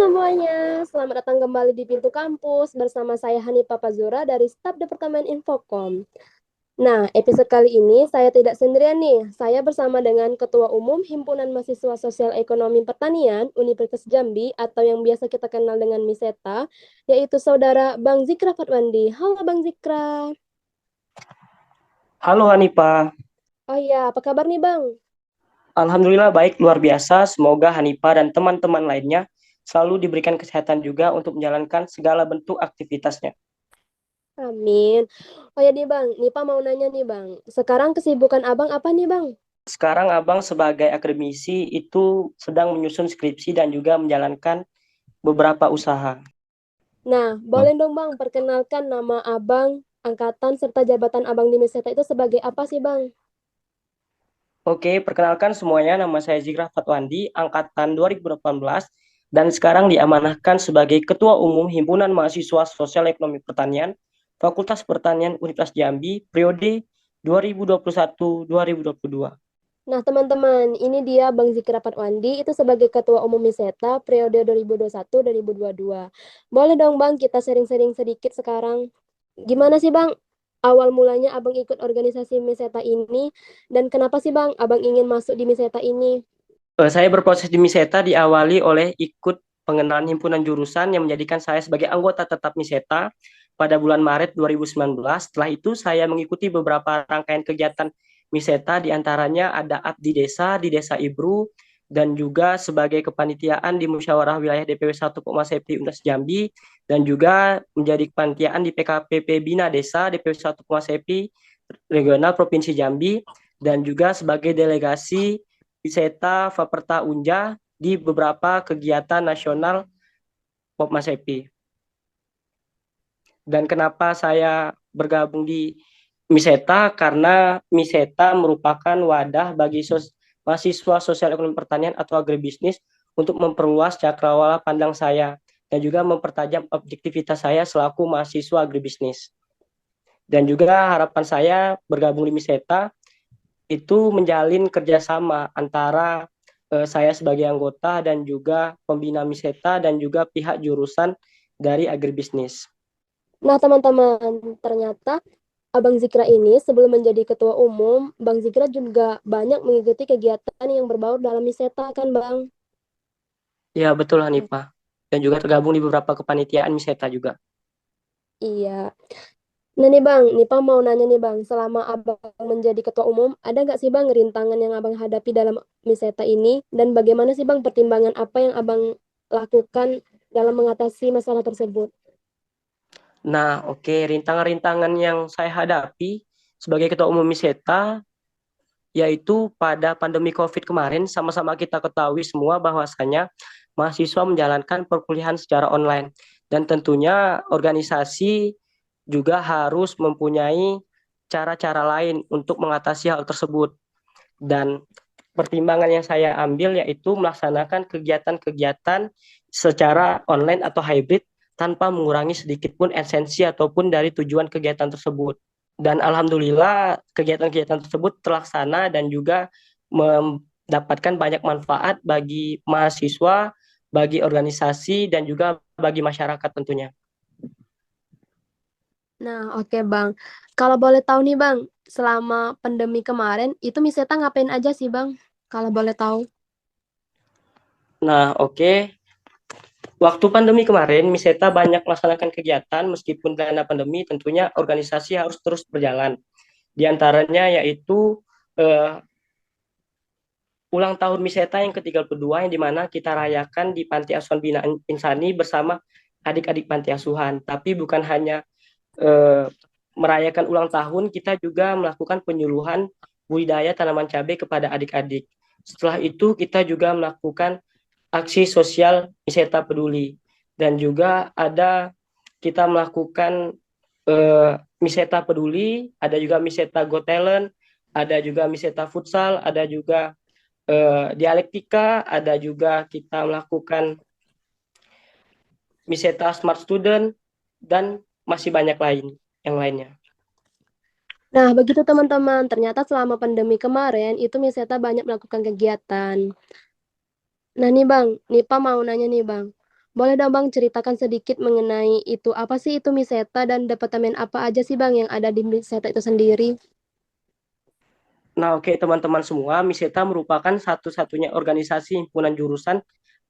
semuanya, selamat datang kembali di Pintu Kampus bersama saya Hanifah Pazura dari Staf Departemen Infokom. Nah, episode kali ini saya tidak sendirian nih. Saya bersama dengan Ketua Umum Himpunan Mahasiswa Sosial Ekonomi Pertanian Universitas Jambi atau yang biasa kita kenal dengan Miseta, yaitu Saudara Bang Zikra Fatwandi. Halo Bang Zikra. Halo Hanipa, Oh iya, apa kabar nih Bang? Alhamdulillah baik luar biasa. Semoga Hanipa dan teman-teman lainnya selalu diberikan kesehatan juga untuk menjalankan segala bentuk aktivitasnya. Amin. Oh ya nih Bang, Nipa mau nanya nih Bang. Sekarang kesibukan Abang apa nih Bang? Sekarang Abang sebagai akademisi itu sedang menyusun skripsi dan juga menjalankan beberapa usaha. Nah, boleh dong Bang perkenalkan nama Abang, angkatan, serta jabatan Abang di Miseta itu sebagai apa sih Bang? Oke, perkenalkan semuanya, nama saya Zikrah Fatwandi, angkatan 2018, dan sekarang diamanahkan sebagai Ketua Umum Himpunan Mahasiswa Sosial Ekonomi Pertanian, Fakultas Pertanian Universitas Jambi, periode 2021-2022. Nah, teman-teman, ini dia Bang Zikra Fatwandi itu sebagai Ketua Umum Miseta periode 2021-2022. Boleh dong Bang kita sharing-sharing sedikit sekarang. Gimana sih Bang awal mulanya Abang ikut organisasi Miseta ini dan kenapa sih Bang Abang ingin masuk di Miseta ini? Saya berproses di Miseta diawali oleh ikut pengenalan himpunan jurusan yang menjadikan saya sebagai anggota tetap Miseta pada bulan Maret 2019. Setelah itu saya mengikuti beberapa rangkaian kegiatan Miseta, diantaranya ada di Desa Ibru, dan juga sebagai kepanitiaan di Musyawarah Wilayah DPW 1 Sepi Universitas Jambi, dan juga menjadi kepanitiaan di PKPP Bina Desa DPW 1 Sepi Regional Provinsi Jambi, dan juga sebagai delegasi Wisata Faperta Unja di beberapa kegiatan nasional Popmasepi. Dan kenapa saya bergabung di Miseta? Karena Miseta merupakan wadah bagi mahasiswa sosial ekonomi pertanian atau agribisnis untuk memperluas cakrawala pandang saya dan juga mempertajam objektivitas saya selaku mahasiswa agribisnis. Dan juga harapan saya bergabung di Miseta itu menjalin kerjasama antara saya sebagai anggota dan juga pembina Miseta dan juga pihak jurusan dari agribisnis. Nah, teman-teman, ternyata Abang Zikra ini sebelum menjadi ketua umum, Bang Zikra juga banyak mengikuti kegiatan yang berbaur dalam Miseta kan, Bang? Ya betul Hanifah. Dan juga tergabung di beberapa kepanitiaan Miseta juga. Iya. Nah nih Bang, Nipa mau nanya nih Bang, selama Abang menjadi ketua umum, ada nggak sih Bang rintangan yang Abang hadapi dalam Miseta ini? Dan bagaimana sih Bang pertimbangan apa yang Abang lakukan dalam mengatasi masalah tersebut? Nah, oke, rintangan-rintangan yang saya hadapi sebagai ketua umum Miseta yaitu pada pandemi COVID kemarin, sama-sama kita ketahui semua bahwasanya mahasiswa menjalankan perkuliahan secara online, dan tentunya organisasi juga harus mempunyai cara-cara lain untuk mengatasi hal tersebut. Dan pertimbangan yang saya ambil yaitu melaksanakan kegiatan-kegiatan secara online atau hybrid tanpa mengurangi sedikit pun esensi ataupun dari tujuan kegiatan tersebut. Dan alhamdulillah kegiatan-kegiatan tersebut terlaksana dan juga mendapatkan banyak manfaat bagi mahasiswa, bagi organisasi, dan juga bagi masyarakat tentunya. Nah, oke Bang. Kalau boleh tahu nih Bang, selama pandemi kemarin itu Miseta ngapain aja sih Bang? Kalau boleh tahu. Nah, oke. Waktu pandemi kemarin, Miseta banyak melaksanakan kegiatan meskipun karena pandemi tentunya organisasi harus terus berjalan. Di antaranya yaitu eh, ulang tahun Miseta yang ke-32 yang dimana kita rayakan di Panti Asuhan Bina Insani bersama adik-adik Panti Asuhan. Tapi bukan hanya eh, merayakan ulang tahun, kita juga melakukan penyuluhan budidaya tanaman cabai kepada adik-adik. Setelah itu kita juga melakukan aksi sosial Miseta Peduli, dan juga ada kita melakukan Miseta Peduli, ada juga Miseta Go Talent, ada juga Miseta Futsal, ada juga dialektika, ada juga kita melakukan Miseta Smart Student, dan masih banyak yang lainnya. Nah, begitu teman-teman. Ternyata selama pandemi kemarin itu Miseta banyak melakukan kegiatan. Nah nih Bang, Nipa mau nanya nih Bang. Boleh dong Bang ceritakan sedikit mengenai itu. Apa sih itu Miseta dan departemen apa aja sih Bang yang ada di Miseta itu sendiri? Nah, oke teman-teman semua, Miseta merupakan satu-satunya organisasi himpunan jurusan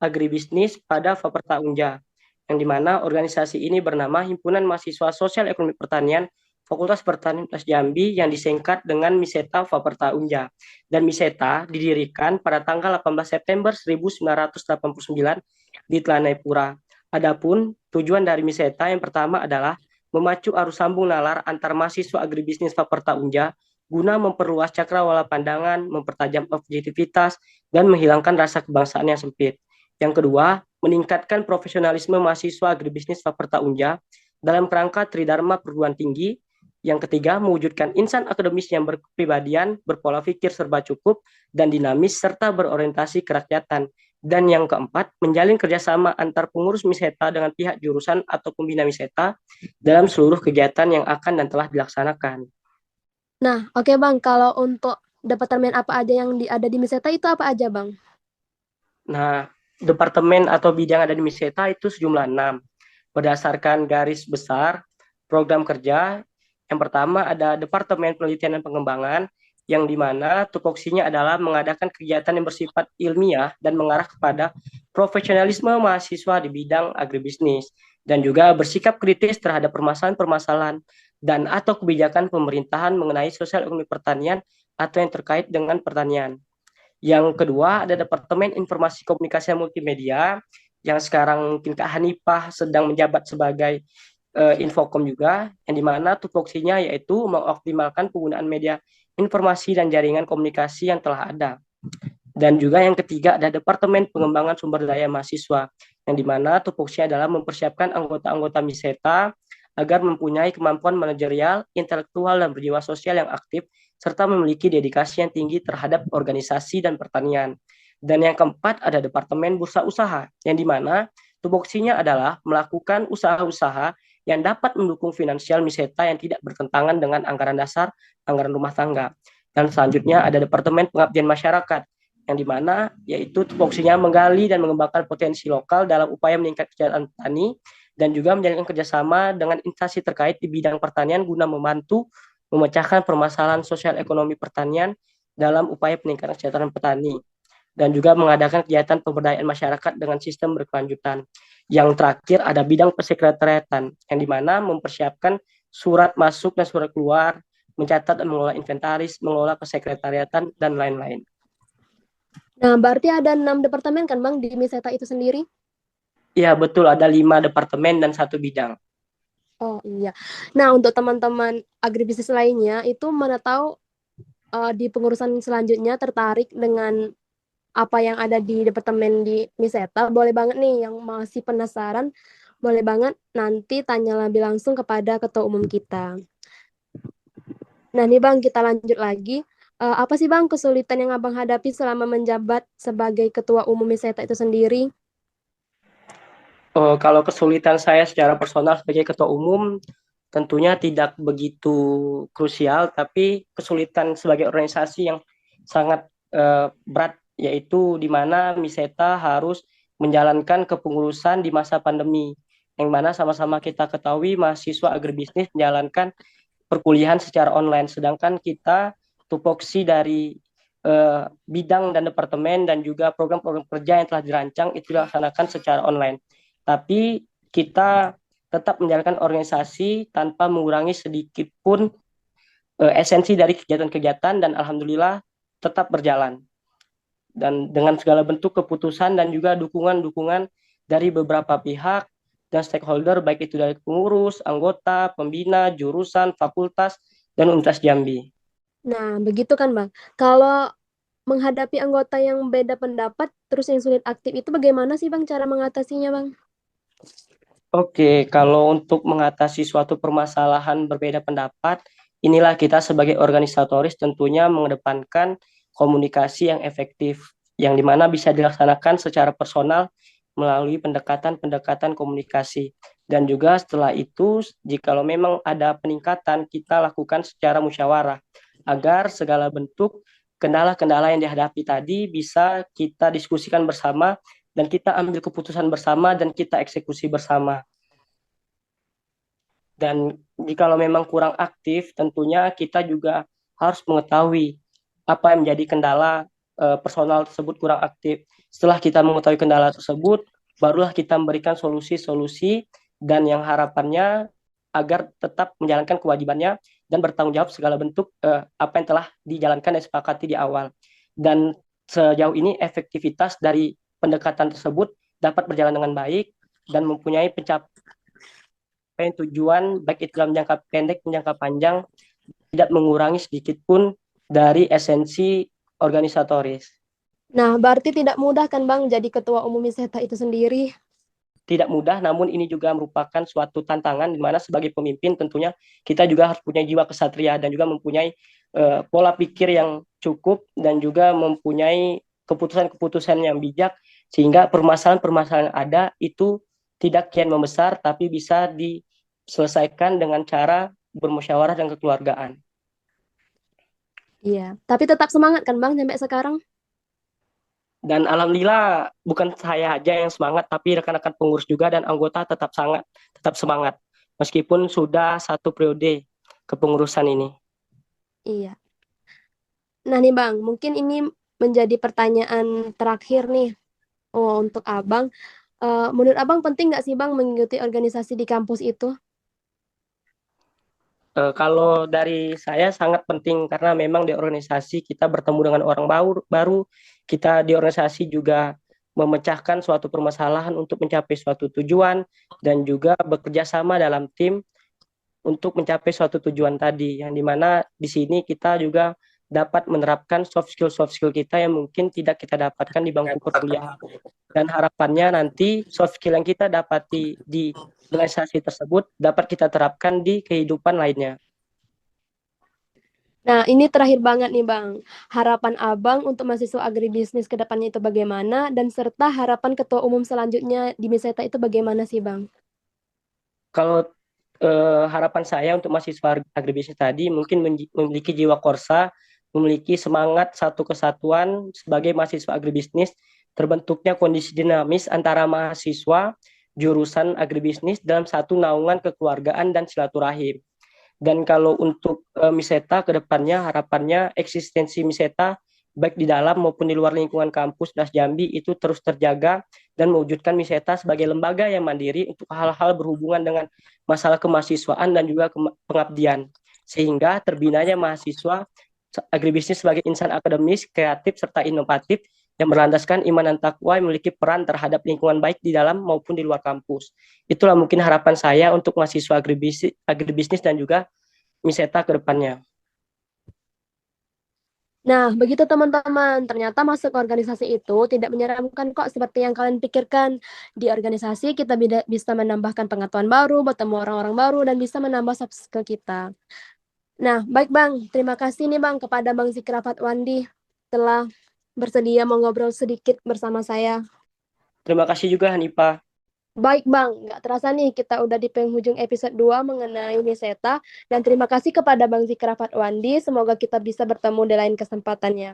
agribisnis pada Faperta Unja, yang dimana organisasi ini bernama Himpunan Mahasiswa Sosial Ekonomi Pertanian Fakultas Pertanian Universitas Jambi yang disingkat dengan Miseta Faperta Unja. Dan Miseta didirikan pada tanggal 18 September 1989 di Telanai Adapun tujuan dari Miseta yang pertama adalah memacu arus sambung nalar antar mahasiswa agribisnis Faperta Unja guna memperluas cakrawala pandangan, mempertajam objektivitas, dan menghilangkan rasa kebangsaan yang sempit. Yang kedua, meningkatkan profesionalisme mahasiswa agribisnis Faperta Unja dalam kerangka Tridharma Perguruan Tinggi. Yang ketiga, mewujudkan insan akademis yang berkepribadian, berpola pikir serba cukup, dan dinamis, serta berorientasi kerakyatan. Dan yang keempat, menjalin kerjasama antar pengurus Miseta dengan pihak jurusan atau pembina Miseta dalam seluruh kegiatan yang akan dan telah dilaksanakan. Nah, oke Bang, kalau untuk departemen apa aja yang ada di Miseta itu apa aja Bang? Nah, departemen atau bidang ada di Miseta itu sejumlah 6. Berdasarkan garis besar program kerja, yang pertama ada Departemen Penelitian dan Pengembangan, yang dimana tupoksinya adalah mengadakan kegiatan yang bersifat ilmiah dan mengarah kepada profesionalisme mahasiswa di bidang agribisnis, dan juga bersikap kritis terhadap permasalahan-permasalahan dan atau kebijakan pemerintahan mengenai sosial ekonomi pertanian atau yang terkait dengan pertanian. Yang kedua ada Departemen Informasi Komunikasi dan Multimedia yang sekarang mungkin Kak Hanifah sedang menjabat sebagai Infokom juga, yang dimana tupoksinya yaitu mengoptimalkan penggunaan media informasi dan jaringan komunikasi yang telah ada. Dan juga yang ketiga ada Departemen Pengembangan Sumber Daya Mahasiswa, yang dimana tupoksinya adalah mempersiapkan anggota-anggota MISETA agar mempunyai kemampuan manajerial, intelektual, dan berjiwa sosial yang aktif, serta memiliki dedikasi yang tinggi terhadap organisasi dan pertanian. Dan yang keempat ada Departemen Bursa Usaha, yang dimana tupoksinya adalah melakukan usaha-usaha yang dapat mendukung finansial MISETA yang tidak bertentangan dengan anggaran dasar, anggaran rumah tangga. Dan selanjutnya ada Departemen Pengabdian Masyarakat, yang dimana yaitu tupoksinya menggali dan mengembangkan potensi lokal dalam upaya meningkatkan kesejahteraan petani dan juga menjalankan kerjasama dengan instansi terkait di bidang pertanian guna membantu memecahkan permasalahan sosial ekonomi pertanian dalam upaya peningkatan kesejahteraan petani dan juga mengadakan kegiatan pemberdayaan masyarakat dengan sistem berkelanjutan. Yang terakhir ada bidang persekretariatan yang dimana mempersiapkan surat masuk dan surat keluar, mencatat dan mengelola inventaris, mengelola kesekretariatan dan lain-lain. Nah, berarti ada 6 departemen kan Bang di Miseta itu sendiri? Iya betul, ada 5 departemen dan 1 bidang. Oh iya. Nah, untuk teman-teman agribisnis lainnya itu mana tahu di pengurusan selanjutnya tertarik dengan apa yang ada di departemen di Miseta, boleh banget nih yang masih penasaran, boleh banget nanti tanya lebih langsung kepada ketua umum kita. Nah, nih Bang, kita lanjut lagi. Apa sih Bang kesulitan yang Abang hadapi selama menjabat sebagai ketua umum Miseta itu sendiri? Kalau kesulitan saya secara personal sebagai ketua umum tentunya tidak begitu krusial, tapi kesulitan sebagai organisasi yang sangat berat, yaitu di mana Miseta harus menjalankan kepengurusan di masa pandemi, yang mana sama-sama kita ketahui mahasiswa agribisnis menjalankan perkuliahan secara online, sedangkan kita tupoksi dari bidang dan departemen dan juga program-program kerja yang telah dirancang itu dilaksanakan secara online. Tapi kita tetap menjalankan organisasi tanpa mengurangi sedikit pun esensi dari kegiatan-kegiatan dan alhamdulillah tetap berjalan. Dan dengan segala bentuk keputusan dan juga dukungan-dukungan dari beberapa pihak dan stakeholder baik itu dari pengurus, anggota, pembina, jurusan, fakultas, dan Universitas Jambi. Nah, begitu kan Bang. Kalau menghadapi anggota yang beda pendapat, terus yang sulit aktif itu bagaimana sih Bang cara mengatasinya Bang? Oke, kalau untuk mengatasi suatu permasalahan berbeda pendapat, inilah kita sebagai organisatoris tentunya mengedepankan komunikasi yang efektif, yang dimana bisa dilaksanakan secara personal melalui pendekatan-pendekatan komunikasi. Dan juga setelah itu, jikalau memang ada peningkatan, kita lakukan secara musyawarah, agar segala bentuk kendala-kendala yang dihadapi tadi bisa kita diskusikan bersama dan kita ambil keputusan bersama dan kita eksekusi bersama. Dan jika memang kurang aktif, tentunya kita juga harus mengetahui apa yang menjadi kendala personal tersebut kurang aktif. Setelah kita mengetahui kendala tersebut, barulah kita memberikan solusi-solusi dan yang harapannya agar tetap menjalankan kewajibannya dan bertanggung jawab segala bentuk apa yang telah dijalankan dan disepakati di awal. Dan sejauh ini efektivitas dari pendekatan tersebut dapat berjalan dengan baik dan mempunyai pencapaian tujuan baik itu dalam jangka pendek dan jangka panjang, tidak mengurangi sedikit pun dari esensi organisatoris. Nah, berarti tidak mudah kan Bang jadi ketua umum Miseta itu sendiri? Tidak mudah, namun ini juga merupakan suatu tantangan di mana sebagai pemimpin tentunya kita juga harus punya jiwa kesatria dan juga mempunyai pola pikir yang cukup dan juga mempunyai keputusan-keputusan yang bijak sehingga permasalahan-permasalahan yang ada itu tidak kian membesar tapi bisa diselesaikan dengan cara bermusyawarah dan kekeluargaan. Iya, tapi tetap semangat kan Bang sampai sekarang? Dan alhamdulillah bukan saya aja yang semangat, tapi rekan-rekan pengurus juga dan anggota tetap semangat meskipun sudah 1 periode kepengurusan ini. Iya. Nah nih Bang, mungkin ini menjadi pertanyaan terakhir nih. Oh, untuk Abang, menurut Abang penting nggak sih Bang mengikuti organisasi di kampus itu? Kalau dari saya sangat penting karena memang di organisasi kita bertemu dengan orang baru, kita di organisasi juga memecahkan suatu permasalahan untuk mencapai suatu tujuan dan juga bekerja sama dalam tim untuk mencapai suatu tujuan tadi yang dimana di sini kita juga dapat menerapkan soft skill kita yang mungkin tidak kita dapatkan di bangku perkuliahan dan harapannya nanti soft skill yang kita dapati di organisasi tersebut dapat kita terapkan di kehidupan lainnya. Nah, ini terakhir banget nih Bang. Harapan Abang untuk mahasiswa agribisnis ke depannya itu bagaimana? Dan serta harapan ketua umum selanjutnya di Miseta itu bagaimana sih Bang? Kalau harapan saya untuk mahasiswa agribisnis tadi mungkin memiliki jiwa korsa, memiliki semangat satu kesatuan sebagai mahasiswa agribisnis, terbentuknya kondisi dinamis antara mahasiswa jurusan agribisnis dalam satu naungan kekeluargaan dan silaturahim. Dan kalau untuk Miseta ke depannya harapannya eksistensi Miseta baik di dalam maupun di luar lingkungan kampus Das Jambi itu terus terjaga dan mewujudkan Miseta sebagai lembaga yang mandiri untuk hal-hal berhubungan dengan masalah kemahasiswaan dan juga pengabdian. Sehingga terbinanya mahasiswa agribisnis sebagai insan akademis, kreatif, serta inovatif yang berlandaskan iman dan takwa yang memiliki peran terhadap lingkungan baik di dalam maupun di luar kampus. Itulah mungkin harapan saya untuk mahasiswa agribisnis dan juga Miseta ke depannya. Nah, begitu teman-teman. Ternyata masuk organisasi itu tidak menyeramkan kok seperti yang kalian pikirkan. Di organisasi kita bisa menambahkan pengetahuan baru, bertemu orang-orang baru, dan bisa menambah soft skill kita. Nah, baik Bang. Terima kasih nih Bang kepada Bang Zikra Fatwandi telah bersedia mengobrol sedikit bersama saya. Terima kasih juga Hanipa. Baik Bang, nggak terasa nih kita udah di penghujung episode 2 mengenai Miseta. Dan terima kasih kepada Bang Zikra Fatwandi. Semoga kita bisa bertemu di lain kesempatannya.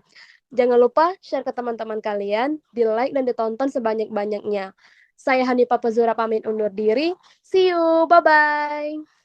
Jangan lupa share ke teman-teman kalian, di-like dan ditonton sebanyak-banyaknya. Saya Hanifah Pazura pamit undur diri. See you, bye-bye.